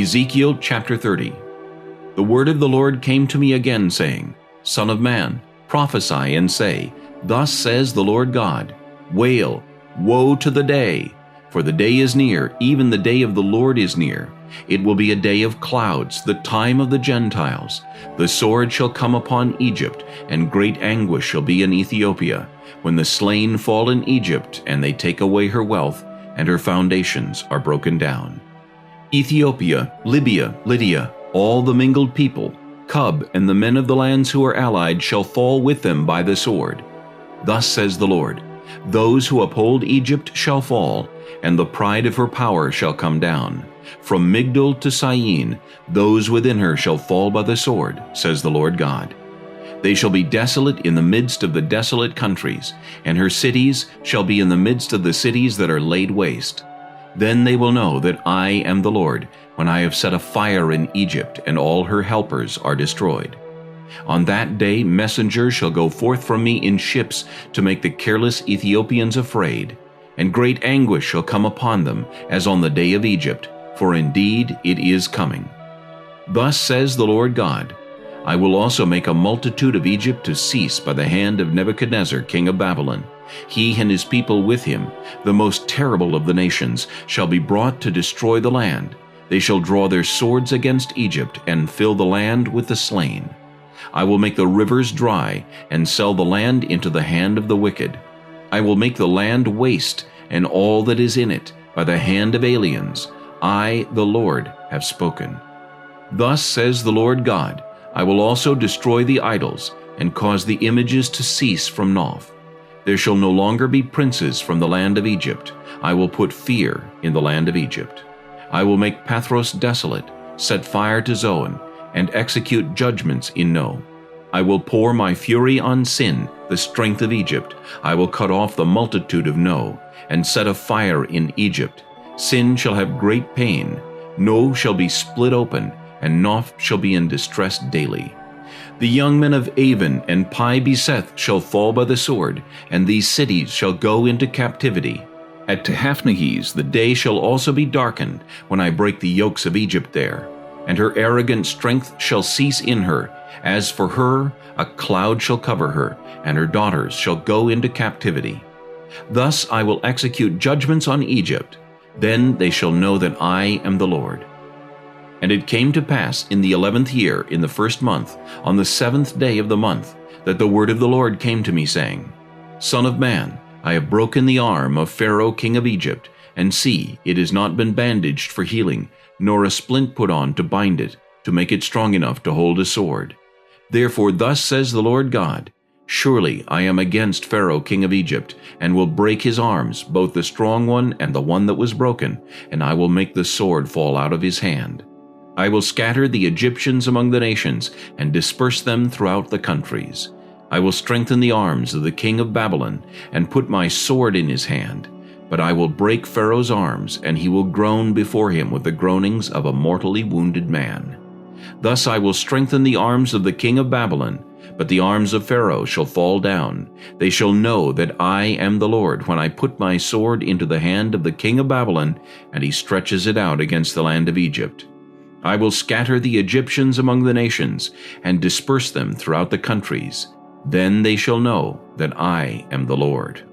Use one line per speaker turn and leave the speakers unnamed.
Ezekiel chapter 30. The word of the Lord came to me again, saying, Son of man, prophesy and say, Thus says the Lord God, Wail, woe to the day! For the day is near, even the day of the Lord is near. It will be a day of clouds, the time of the Gentiles. The sword shall come upon Egypt, and great anguish shall be in Ethiopia, when the slain fall in Egypt, and they take away her wealth, and her foundations are broken down. Ethiopia, Libya, Lydia, all the mingled people, Cub, and the men of the lands who are allied shall fall with them by the sword. Thus says the Lord, Those who uphold Egypt shall fall, and the pride of her power shall come down. From Migdol to Syene, those within her shall fall by the sword, says the Lord God. They shall be desolate in the midst of the desolate countries, and her cities shall be in the midst of the cities that are laid waste. Then they will know that I am the Lord, when I have set a fire in Egypt, and all her helpers are destroyed. On that day messengers shall go forth from me in ships to make the careless Ethiopians afraid, and great anguish shall come upon them, as on the day of Egypt, for indeed it is coming. Thus says the Lord God, I will also make a multitude of Egypt to cease by the hand of Nebuchadnezzar king of Babylon. He and his people with him, the most terrible of the nations, shall be brought to destroy the land. They shall draw their swords against Egypt, and fill the land with the slain. I will make the rivers dry, and sell the land into the hand of the wicked. I will make the land waste, and all that is in it, by the hand of aliens. I, the Lord, have spoken. Thus says the Lord God, I will also destroy the idols, and cause the images to cease from Noph. There shall no longer be princes from the land of Egypt. I will put fear in the land of Egypt. I will make Pathros desolate, set fire to Zoan, and execute judgments in No. I will pour my fury on Sin, the strength of Egypt. I will cut off the multitude of No, and set a fire in Egypt. Sin shall have great pain. No shall be split open, and Noph shall be in distress daily. The young men of Avon and Pi-beseth shall fall by the sword, and these cities shall go into captivity. At Tehaphnehes the day shall also be darkened, when I break the yokes of Egypt there, and her arrogant strength shall cease in her. As for her, a cloud shall cover her, and her daughters shall go into captivity. Thus I will execute judgments on Egypt. Then they shall know that I am the Lord. And it came to pass in the 11th year, in the 1st month, on the 7th day of the month, that the word of the Lord came to me, saying, Son of man, I have broken the arm of Pharaoh king of Egypt, and see, it has not been bandaged for healing, nor a splint put on to bind it, to make it strong enough to hold a sword. Therefore thus says the Lord God, Surely I am against Pharaoh king of Egypt, and will break his arms, both the strong one and the one that was broken, and I will make the sword fall out of his hand. I will scatter the Egyptians among the nations, and disperse them throughout the countries. I will strengthen the arms of the king of Babylon, and put my sword in his hand. But I will break Pharaoh's arms, and he will groan before him with the groanings of a mortally wounded man. Thus I will strengthen the arms of the king of Babylon, but the arms of Pharaoh shall fall down. They shall know that I am the Lord when I put my sword into the hand of the king of Babylon, and he stretches it out against the land of Egypt. I will scatter the Egyptians among the nations, and disperse them throughout the countries. Then they shall know that I am the Lord.